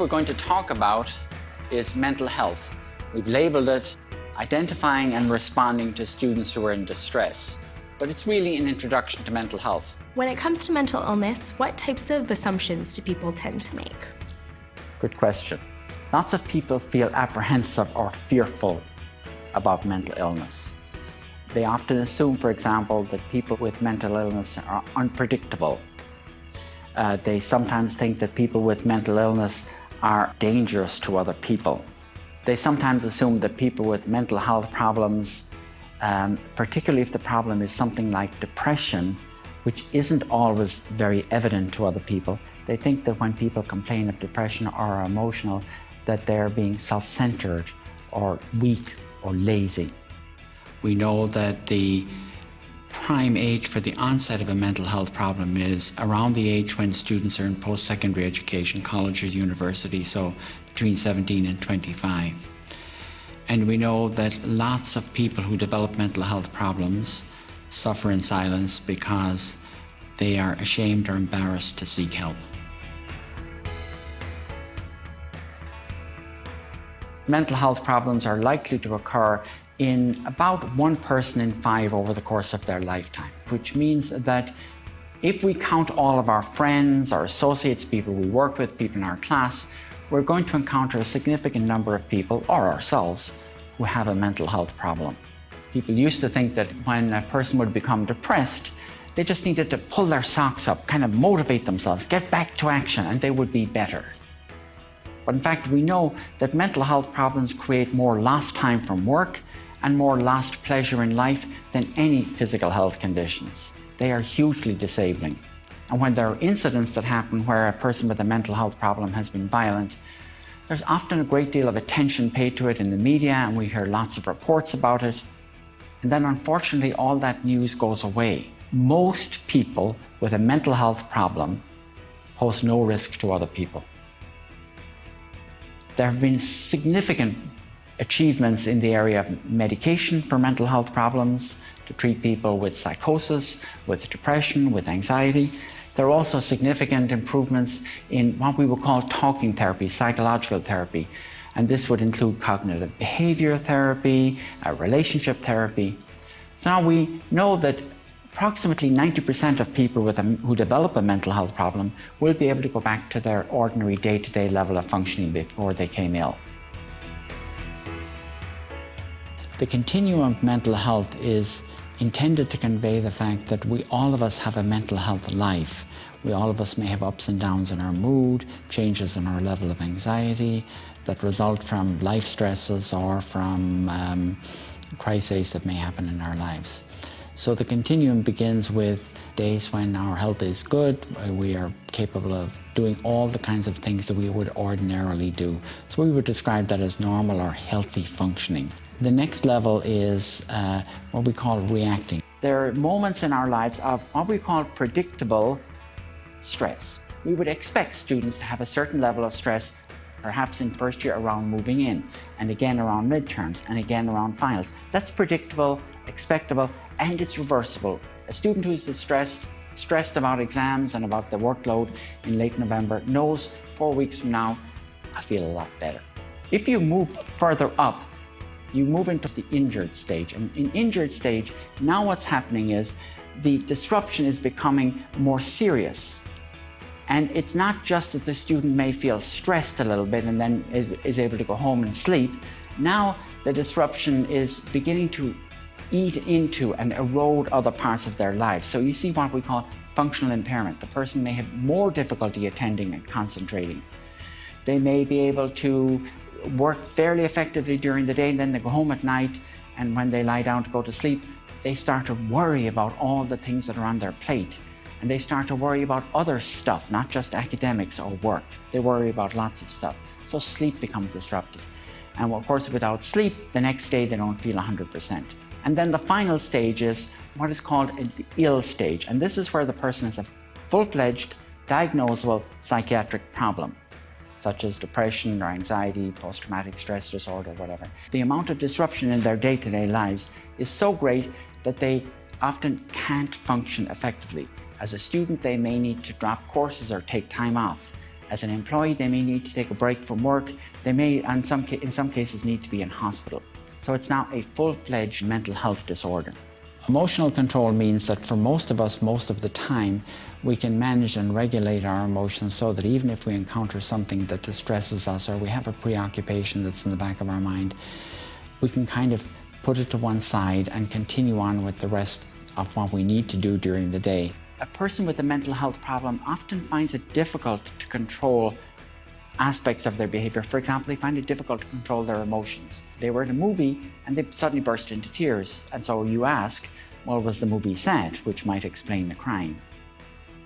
we're going to talk about is mental health. We've labeled it identifying and responding to students who are in distress, but it's really an introduction to mental health. When it comes to mental illness, what types of assumptions do people tend to make? Good question. Lots of people feel apprehensive or fearful about mental illness. They often assume, for example, that people with mental illness are unpredictable. They sometimes think that people with mental illness are dangerous to other people. They sometimes assume that people with mental health problems, particularly if the problem is something like depression, which isn't always very evident to other people, they think that when people complain of depression or are emotional, that they're being self-centered or weak or lazy. We know that the prime age for the onset of a mental health problem is around the age when students are in post-secondary education, college or university, so between 17 and 25. And we know that lots of people who develop mental health problems suffer in silence because they are ashamed or embarrassed to seek help. Mental health problems are likely to occur in about 1 person in 5 over the course of their lifetime, which means that if we count all of our friends, our associates, people we work with, people in our class, we're going to encounter a significant number of people, or ourselves, who have a mental health problem. People used to think that when a person would become depressed, they just needed to pull their socks up, kind of motivate themselves, get back to action, and they would be better. But in fact, we know that mental health problems create more lost time from work and more lost pleasure in life than any physical health conditions. They are hugely disabling. And when there are incidents that happen where a person with a mental health problem has been violent, there's often a great deal of attention paid to it in the media, and we hear lots of reports about it. And then unfortunately, all that news goes away. Most people with a mental health problem pose no risk to other people. There have been significant achievements in the area of medication for mental health problems to treat people with psychosis, with depression, with anxiety. There are also significant improvements in what we would call talking therapy, psychological therapy. And this would include cognitive behavior therapy, relationship therapy. So now we know that approximately 90% of people who develop a mental health problem will be able to go back to their ordinary day-to-day level of functioning before they came ill. The continuum of mental health is intended to convey the fact that all of us have a mental health life. All of us may have ups and downs in our mood, changes in our level of anxiety that result from life stresses or from crises that may happen in our lives. So the continuum begins with days when our health is good, we are capable of doing all the kinds of things that we would ordinarily do. So we would describe that as normal or healthy functioning. The next level is what we call reacting. There are moments in our lives of what we call predictable stress. We would expect students to have a certain level of stress, perhaps in first year around moving in, and again around midterms, and again around finals. That's predictable, expectable, and it's reversible. A student who's stressed about exams and about the workload in late November knows 4 weeks from now, I feel a lot better. If you move further up, you move into the injured stage. And in injured stage, now what's happening is the disruption is becoming more serious. And it's not just that the student may feel stressed a little bit and then is able to go home and sleep. Now the disruption is beginning to eat into and erode other parts of their lives. So you see what we call functional impairment. The person may have more difficulty attending and concentrating. They may be able to work fairly effectively during the day, and then they go home at night, and when they lie down to go to sleep, they start to worry about all the things that are on their plate. And they start to worry about other stuff, not just academics or work. They worry about lots of stuff. So sleep becomes disrupted. And of course, without sleep, the next day they don't feel 100%. And then the final stage is what is called the ill stage. And this is where the person has a full-fledged, diagnosable psychiatric problem, such as depression or anxiety, post-traumatic stress disorder, whatever. The amount of disruption in their day-to-day lives is so great that they often can't function effectively. As a student, they may need to drop courses or take time off. As an employee, they may need to take a break from work. They may, in some cases, need to be in hospital. So it's now a full-fledged mental health disorder. Emotional control means that for most of us, most of the time, we can manage and regulate our emotions so that even if we encounter something that distresses us or we have a preoccupation that's in the back of our mind, we can kind of put it to one side and continue on with the rest of what we need to do during the day. A person with a mental health problem often finds it difficult to control aspects of their behavior. For example, they find it difficult to control their emotions. They were in a movie and they suddenly burst into tears. And so you ask, well, was the movie sad? Which might explain the crying.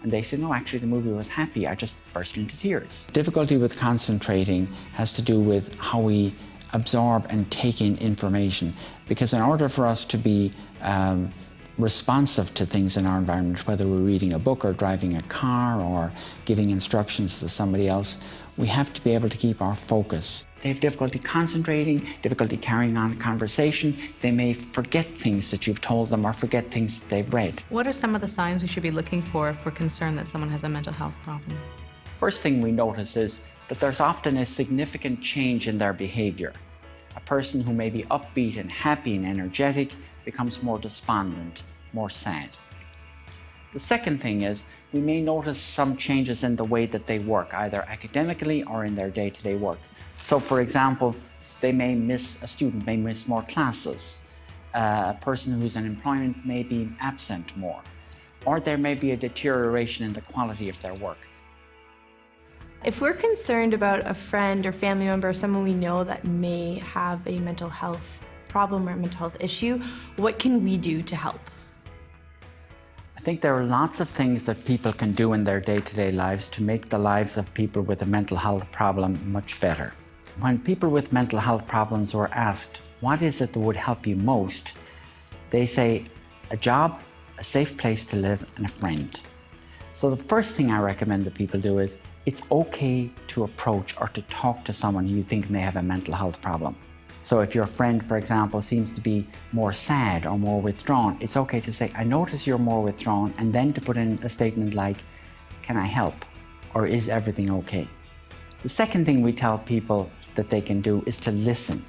And they say, no, actually the movie was happy. I just burst into tears. Difficulty with concentrating has to do with how we absorb and take in information. Because in order for us to be responsive to things in our environment, whether we're reading a book or driving a car or giving instructions to somebody else, we have to be able to keep our focus. They have difficulty concentrating, difficulty carrying on a conversation. They may forget things that you've told them or forget things that they've read. What are some of the signs we should be looking for if we're concerned that someone has a mental health problem? First thing we notice is that there's often a significant change in their behavior. A person who may be upbeat and happy and energetic becomes more despondent, more sad. The second thing is we may notice some changes in the way that they work, either academically or in their day-to-day work. So, for example, a student may miss more classes. A person who's in employment may be absent more. Or there may be a deterioration in the quality of their work. If we're concerned about a friend or family member, someone we know that may have a mental health problem or a mental health issue, what can we do to help? I think there are lots of things that people can do in their day-to-day lives to make the lives of people with a mental health problem much better. When people with mental health problems were asked, what is it that would help you most? They say, a job, a safe place to live, and a friend. So the first thing I recommend that people do is, it's okay to approach or to talk to someone who you think may have a mental health problem. So if your friend, for example, seems to be more sad or more withdrawn, it's okay to say, I notice you're more withdrawn, and then to put in a statement like, can I help? Or is everything okay? The second thing we tell people that they can do is to listen.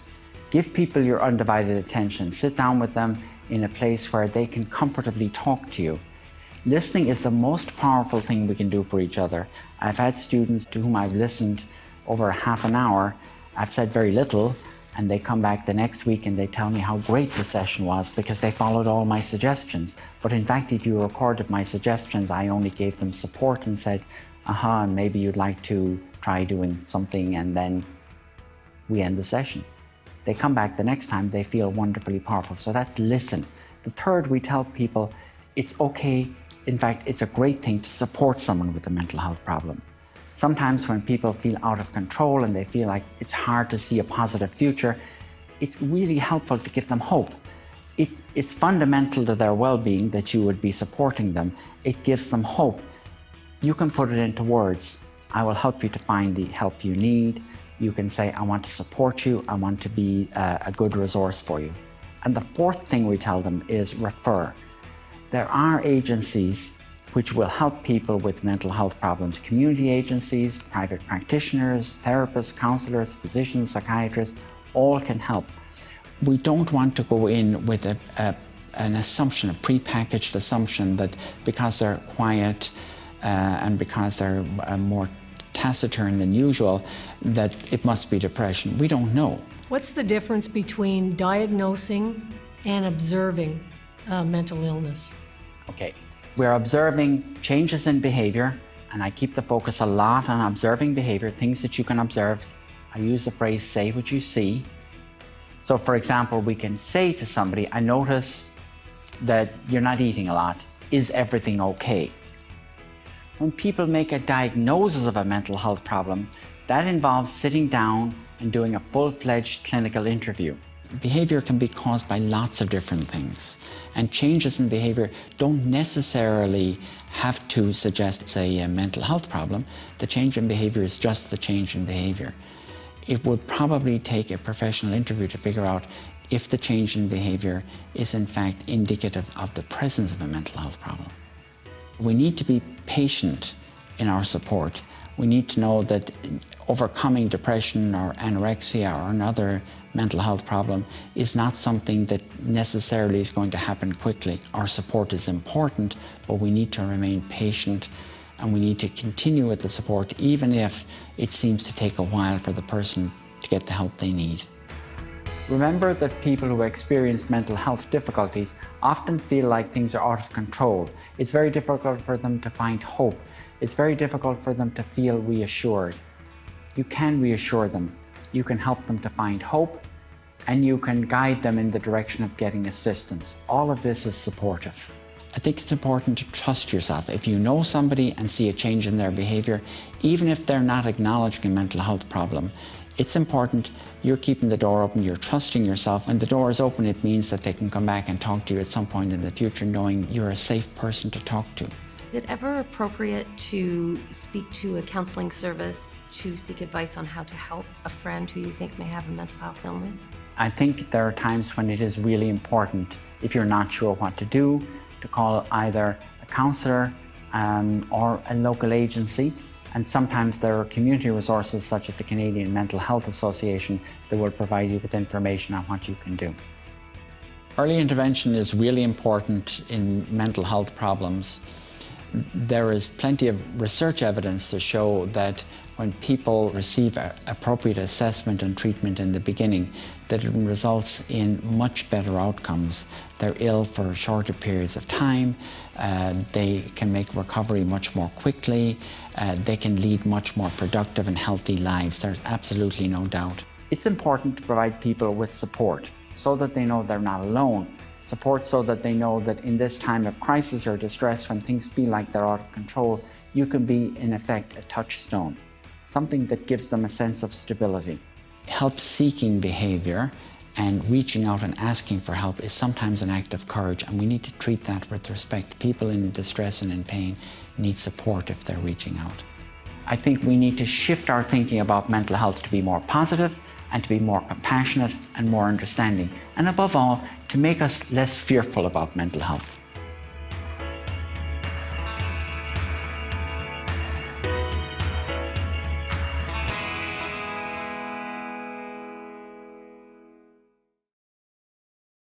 Give people your undivided attention. Sit down with them in a place where they can comfortably talk to you. Listening is the most powerful thing we can do for each other. I've had students to whom I've listened over half an hour. I've said very little, and they come back the next week and they tell me how great the session was because they followed all my suggestions. But in fact, if you recorded my suggestions, I only gave them support and said, aha, maybe you'd like to try doing something, and then we end the session. They come back the next time, they feel wonderfully powerful. So that's listen. The third, we tell people it's okay, in fact, it's a great thing to support someone with a mental health problem. Sometimes when people feel out of control and they feel like it's hard to see a positive future, it's really helpful to give them hope. It's fundamental to their well-being that you would be supporting them. It gives them hope. You can put it into words. I will help you to find the help you need. You can say, I want to support you. I want to be a good resource for you. And the fourth thing we tell them is refer. There are agencies which will help people with mental health problems. Community agencies, private practitioners, therapists, counselors, physicians, psychiatrists, all can help. We don't want to go in with an assumption, a prepackaged assumption that because they're quiet and because they're more taciturn than usual, that it must be depression. We don't know. What's the difference between diagnosing and observing mental illness? Okay. We're observing changes in behavior, and I keep the focus a lot on observing behavior, things that you can observe. I use the phrase, say what you see. So for example, we can say to somebody, I notice that you're not eating a lot. Is everything okay? When people make a diagnosis of a mental health problem, that involves sitting down and doing a full-fledged clinical interview. Behavior can be caused by lots of different things, and changes in behavior don't necessarily have to suggest, say, a mental health problem. The change in behavior is just the change in behavior. It would probably take a professional interview to figure out if the change in behavior is in fact indicative of the presence of a mental health problem. We need to be patient in our support. We need to know that overcoming depression or anorexia or another mental health problem is not something that necessarily is going to happen quickly. Our support is important, but we need to remain patient and we need to continue with the support even if it seems to take a while for the person to get the help they need. Remember that people who experience mental health difficulties often feel like things are out of control. It's very difficult for them to find hope. It's very difficult for them to feel reassured. You can reassure them. You can help them to find hope, and you can guide them in the direction of getting assistance. All of this is supportive. I think it's important to trust yourself. If you know somebody and see a change in their behavior, even if they're not acknowledging a mental health problem, it's important you're keeping the door open, you're trusting yourself. When the door is open, it means that they can come back and talk to you at some point in the future, knowing you're a safe person to talk to. Is it ever appropriate to speak to a counseling service to seek advice on how to help a friend who you think may have a mental health illness? I think there are times when it is really important, if you're not sure what to do, to call either a counsellor or a local agency. And sometimes there are community resources such as the Canadian Mental Health Association that will provide you with information on what you can do. Early intervention is really important in mental health problems. There is plenty of research evidence to show that when people receive appropriate assessment and treatment in the beginning, that it results in much better outcomes. They're ill for shorter periods of time, they can make recovery much more quickly, they can lead much more productive and healthy lives. There's absolutely no doubt. It's important to provide people with support so that they know they're not alone. Support so that they know that in this time of crisis or distress, when things feel like they're out of control, you can be, in effect, a touchstone, something that gives them a sense of stability. Help-seeking behaviour and reaching out and asking for help is sometimes an act of courage, and we need to treat that with respect. People in distress and in pain need support if they're reaching out. I think we need to shift our thinking about mental health to be more positive and to be more compassionate and more understanding, and above all, to make us less fearful about mental health.